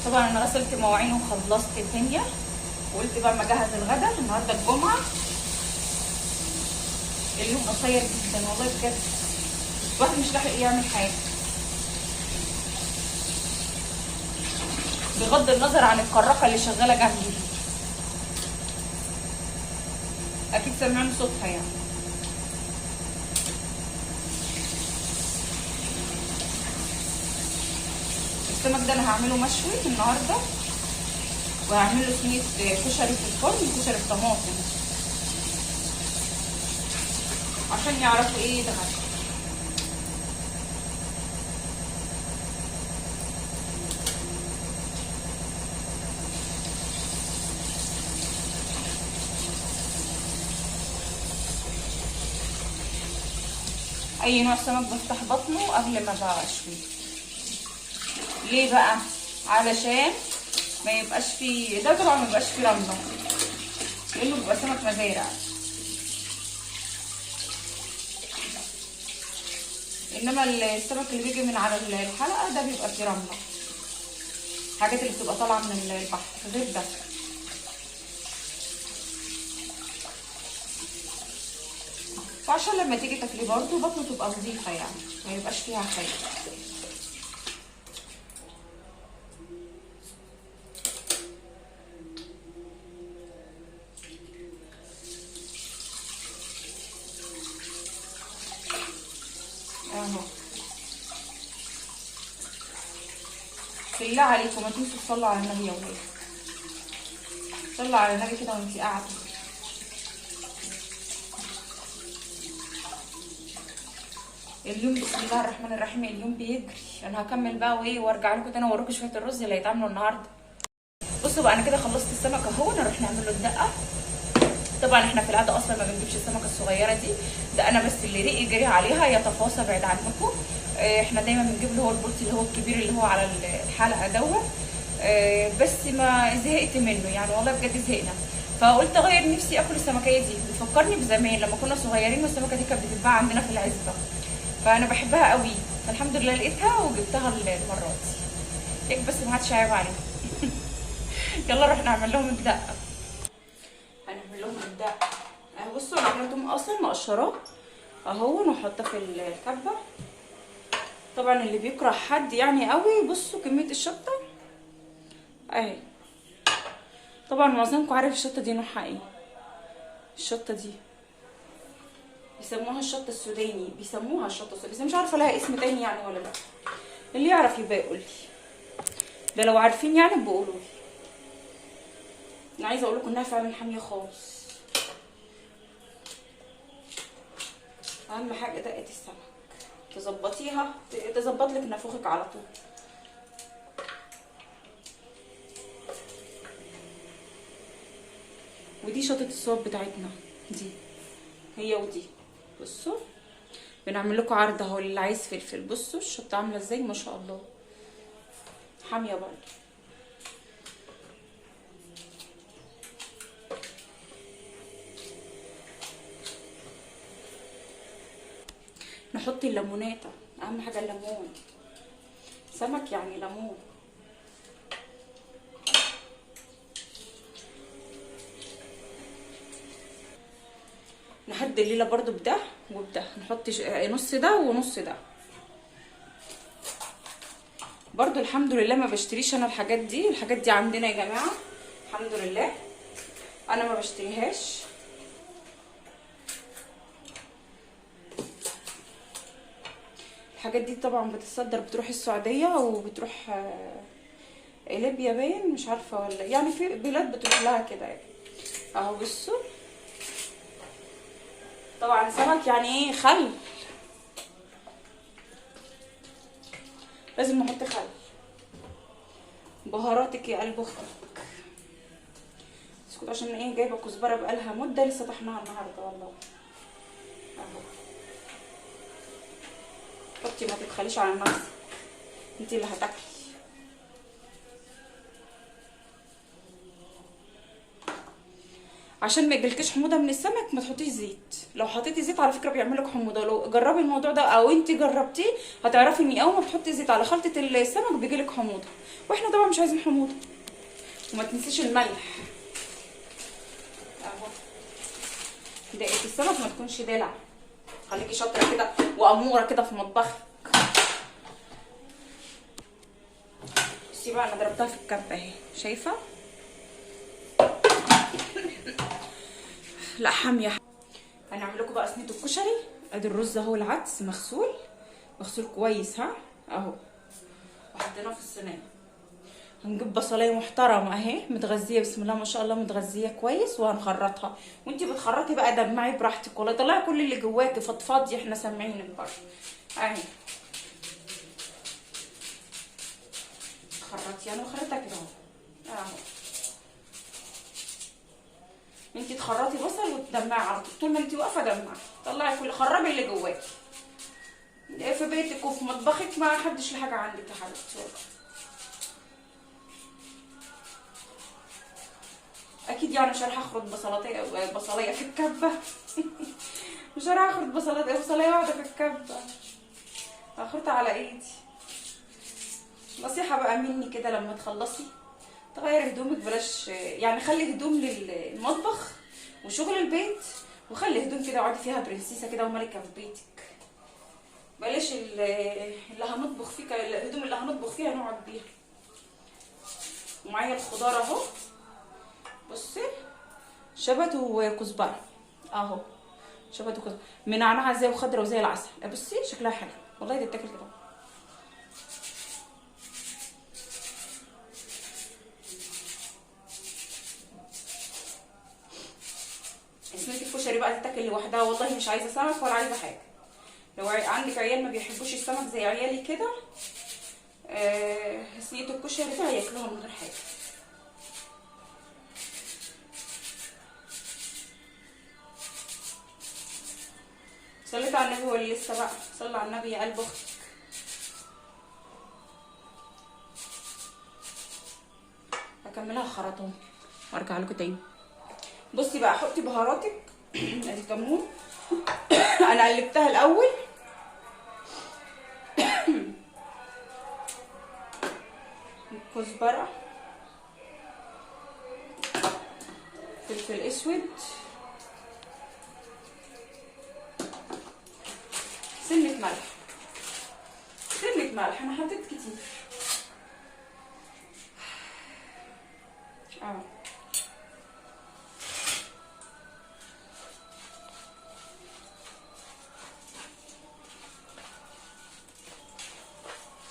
طبعا انا غسلت مواعين وخلصت الدنيا، وقلت بقى ما اجهز الغدا. النهارده الجمعه، اليوم قصير جدا والله بجد، الواحد مش لاحق يعمل حاجه، بغض النظر عن الكراكه اللي شغاله جنبي دي، اكيد سامعين صوتها يعني. السمك ده انا هعمله مشوي النهارده، وهعمل له صينيه كشري في الفرن، كشري بطماطم، عشان يعرفوا ايه ده غدا. اي نوع سمك بفتح بطنه قبل ما بشويه. ليه بقى؟ علشان ما يبقاش فيه، ده طبعا ما يبقاش فيه رمله، لانه بيبقى سمك مزارع. انما السمك اللي بيجي من على الحلقه ده بيبقى فيه رمله، الحاجات اللي بتبقى طالعه من البحر غير ده. وعشان لما تيجي تاكلي برضه بطنه تبقى نظيفه يعني، ما يبقاش فيها حاجه. اهو بالله عليكم ما تنسوا تصلوا على النبي يا ولاد، صلوا على النبي كده وانتي قاعده. اليوم بسم الله الرحمن الرحيم، اليوم بيجري. انا هكمل بقى وايه وارجع لكم تاني اوريكم شويه الرز اللي هيتعملوا النهارده. بصوا بقى، انا كده خلصت السمك اهو، نروح نعمل له الدقه. طبعا احنا في العاده اصلا ما بنجيبش السمكه الصغيره دي، ده انا بس اللي ريقي جري عليها يتفاصى بعد عنكم. احنا دايما بنجيب اللي هو البولتي اللي هو الكبير اللي هو على الحلقه دوت. بس ما زهقت منه يعني، والله بجد زهقنا، فقلت اغير نفسي اكل السمكيه دي. بتفكرني بزمان لما كنا صغيرين والسمكه دي كانت بتتباع عندنا في العزبه، فانا بحبها قوي، فالحمد لله لقيتها وجبتها المره دي. هيك بس ما عادش عيب عليهم. يلا نروح نعمل لهم الدقه. هنعمل لهم الدقه اهو. بصوا انا عملتهم اصلا مقشراه اهو، واحطها في الكبه. طبعا اللي بيكره حد يعني قوي، بصوا كميه الشطه اهي. طبعا معظمكم عارف الشطه دي نوعها ايه. الشطه دي بيسموها الشطه السوداني، بيسموها الشطه السوداني، بس مش عارفه لها اسم تاني يعني ولا لا. اللي يعرف يبقى يقول لي، ده لو عارفين يعني بيقولوا لي. انا عايزه اقول لكم انها فعلا حاميه خالص. اهم حاجه دقه السمك تظبطيها، تظبط لك نافوخك على طول. ودي شطه الصواب بتاعتنا دي، هي ودي. بصوا بنعمل لكم عرض اهو اللي عايز فلفل. بصوا الشطه عامله ازاي ما شاء الله، حاميه برضه. نحط الليمونات، اهم حاجه الليمون، سمك يعني ليمون. نهدي الليله برضو بده وبده، نحط نص ده ونص ده برضو. الحمد لله ما بشتريش انا الحاجات دي، الحاجات دي عندنا يا جماعه الحمد لله، انا ما بشتريهاش. الحاجات دي طبعا بتتصدر، بتروح السعوديه وبتروح ليبيا باين، مش عارفه ولا يعني في بلاد بتروح لها كده يعني. اهو بصوا طبعا سمك يعني ايه، خل، لازم نحط خل. بهاراتك يا قلب اختك. اسكت عشان ايه، جايبه كزبره بقالها مده لسه طحناها النهارده والله. اهو حطي، ما تبخليش على نفسك، انت اللي هتاكلي. عشان ما يجيلكيش حموضه من السمك ما تحطيش زيت، لو حطيتي زيت على فكره بيعمل لك حموضه. لو جربي الموضوع ده او انت جربتيه هتعرفي ان اول ما بتحطي زيت على خلطه السمك بيجي لك حموضه، واحنا طبعا مش عايزين حموضه. وما تنسيش الملح اهو. دقه السمك ما تكونش دلع، خليكي شاطره كده واموره كده في مطبخك. بصي بقى انا ضربتها في الكبه اهي، شايفه؟ لا حاميه. هنعمل لكم بقى صينيه الكشري. ادي الرز اهو، العدس مغسول كويس ها اهو، وحطيناه في الصينيه. هنجيب بصلايه محترمه اهي متغذيه بسم الله ما شاء الله، متغذيه كويس، وهنخرطها. وانتي بتخرطي بقى دمعي براحتك والله، طلعي كل اللي جواكي، فضفاضي، احنا سامعينك برضه اهي. خرطي انا بخرطها كده اهو. انتي تخرطي بصل وتدمعي على طول ما انتي واقفه، دمعي، طلعي كل، خربي اللي جواكي. في بيتك وفي مطبخك ما حدش له حاجه عندك يا حبيبتي والله. اكيد يعني مش هروح اخرط بصلايه في الكبه مش هروح اخرط بصلايه واحده في الكبه، هاخرطها على ايدي. نصيحه بقى مني كده، لما تخلصي تغيري هدومك، بلاش يعني، خلي هدوم للمطبخ وشغل البيت، وخلي هدوم كده اقعدي فيها برنسيسه كده وملكه في بيتك. بلاش اللي هنطبخ فيه، الهدوم اللي هنطبخ فيها نقعد بيها. ومعايا الخضار اهو، بصي شبت وكزبره اهو، شبت وكزبره منعنعه زي وخضره وزي العسل. بصي شكلها حلو والله، دي بتاكل كده. صينيه الكشري بقى تتاكل لوحدها والله، مش عايزه سمك ولا عايزه حاجه. لو عندك عيال ما بيحبوش السمك زي عيالي كده، صينيه الكشري ده هياكلوها من غير حاجه. صليت على النبي ولا لسه بقى؟ صلي على النبي يا قلب اختك. هكملها خرطهم وارجع لكم تاني. بصي بقى حطي بهاراتك ادي كمون انا قلبتها الاول كزبره، فلفل اسود، سنه ملح، انا حطيت كتير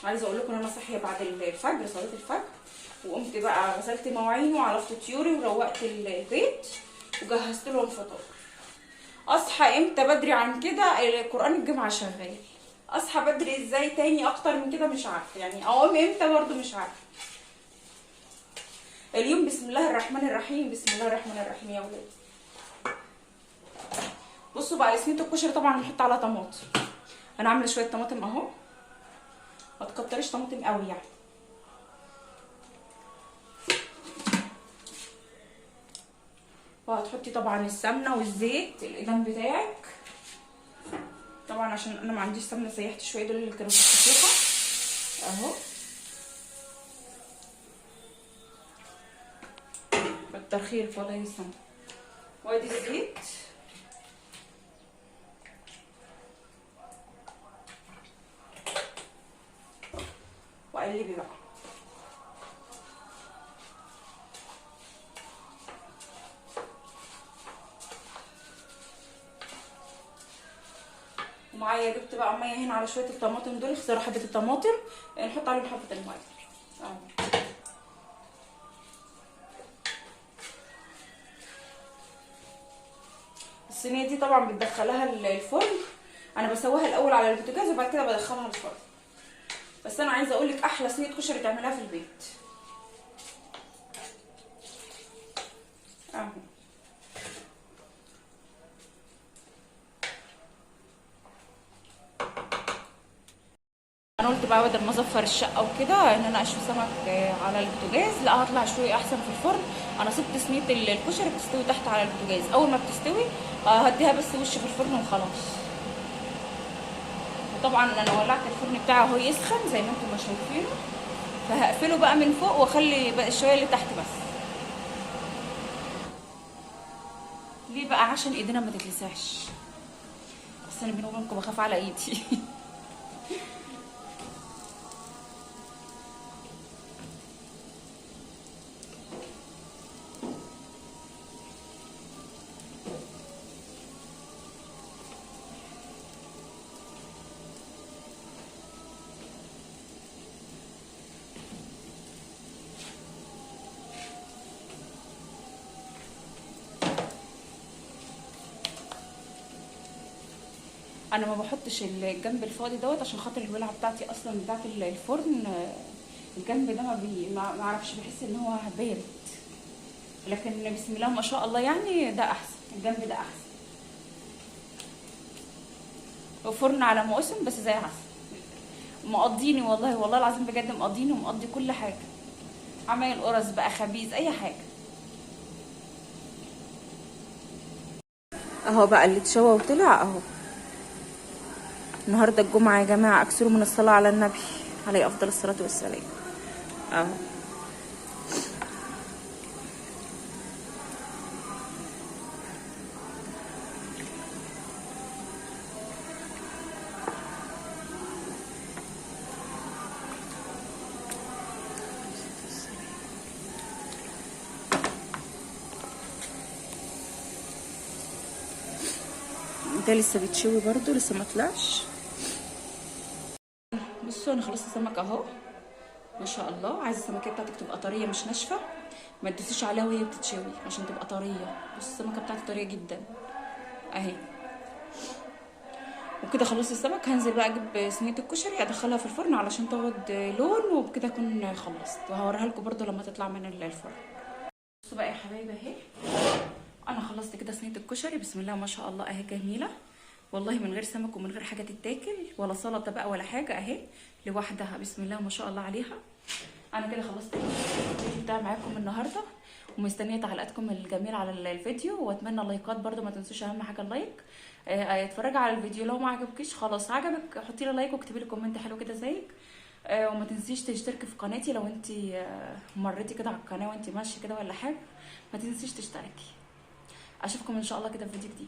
عايزه اقول لكم ان انا صاحيه بعد الفجر، صلاه الفجر، وقمت بقى غسلت مواعيني وعلفت طيوري وروقت البيت وجهزت لهم فطار. اصحى امتى بدري عن كده؟ القران الجمعه شغال. اصحى بدري ازاي تاني اكتر من كده مش عارفه يعني، اقوم امتى برضو مش عارفه. اليوم بسم الله الرحمن الرحيم، بسم الله الرحمن الرحيم يا ولاد. بصوا بقى لسنه الكشري طبعا هنحط عليها طماطم. انا عامله شويه طماطم اهو، ما تكتريش طماطم قوي يعني. وهتحطي طبعا السمنه والزيت الادام بتاعك، طبعا عشان انا ما عنديش سمنه سيحت شويه، دول اللي كانوا في التسيحه اهو. كتر خيرك والله يا سمنه. وادي الزيت، وقلبي بقى. ومعايا جبت بقى ميه هنا على شويه الطماطم دول، اختاروا حبه الطماطم نحط عليهم حبه الميه اهو. الصينيه دي طبعا بتدخلها الفرن، انا بسويها الاول على البوتاجاز وبعد كده بدخلها الفرن. بس انا عايزه اقول لك احلى صينيه كشري تعملها في البيت اهو. انا قلت بقى بدل ما ازفر الشقه وكده ان انا اشوي سمك على البوتاجاز، لا هطلع اشوي احسن في الفرن. انا سبت صينيه الكشري بتستوي تحت على البوتاجاز، اول ما بتستوي هديها بس وش في الفرن وخلاص. وطبعا انا ولعت الفرن بتاعي اهو يسخن زي ما انتم ما شايفينه، فهقفله بقى من فوق واخلي بقى الشويه اللي تحت بس. ليه بقى؟ عشان ايدينا ما تتلسعش، بس انا بيني وبينكم بخاف على ايدي. انا ما بحطش الجنب الفاضي دوت عشان خاطر الولعه بتاعتي اصلا بتاعت الفرن. الجنب ده ما اعرفش، بحس ان هو بارد، لكن بسم الله ما شاء الله يعني ده احسن، الجنب ده احسن. وفرن على موسم بس زي عسل، مقضيني والله والله العظيم بجد، مقضيني ومقضي كل حاجه، عمايل قرص بقى خبيز اي حاجه. اهو بقى اللي اتشوى وطلع اهو. النهارده الجمعه يا جماعه، اكثروا من الصلاه على النبي عليه افضل الصلاه والسلام. اهو ده لسه بيتشوي برضو، لسه ما طلعش. بصوا انا خلصت السمك اهو ما شاء الله. عايزه السمكه بتاعتك تبقى طريه مش ناشفه، ما تدوسيش عليها وهي بتتشوي عشان تبقى طريه. بص السمكه بتاعتي طريه جدا اهي. وكده خلصت السمك، هنزل بقى اجيب صينيه الكشري ادخلها في الفرن علشان تاخد لون، وبكده اكون خلصت، وهوريها لكم برده لما تطلع من الفرن. بصوا بقى يا حبايبي اهي، انا خلصت كده صينيه الكشري بسم الله ما شاء الله اهي جميله والله، من غير سمك ومن غير حاجه تتاكل ولا سلطه بقى ولا حاجه، اهي لوحدها بسم الله ما شاء الله عليها. انا كده خلصت الفيديو بتاعي معاكم النهارده، ومستنيه تعليقاتكم الجميله على الفيديو، واتمنى اللايكات برده، ما تنسوش اهم حاجه اللايك. اتفرجي على الفيديو، لو ما عجبكيش خلاص، عجبك حطي لي لايك واكتبي لي كومنت حلو كده زيك. وما تنسيش تشتركي في قناتي لو انت مريتي كده على القناه وانت ماشيه كده ولا حاجه، ما تنسيش تشتركي. اشوفكم ان شاء الله كده في فيديو جديد.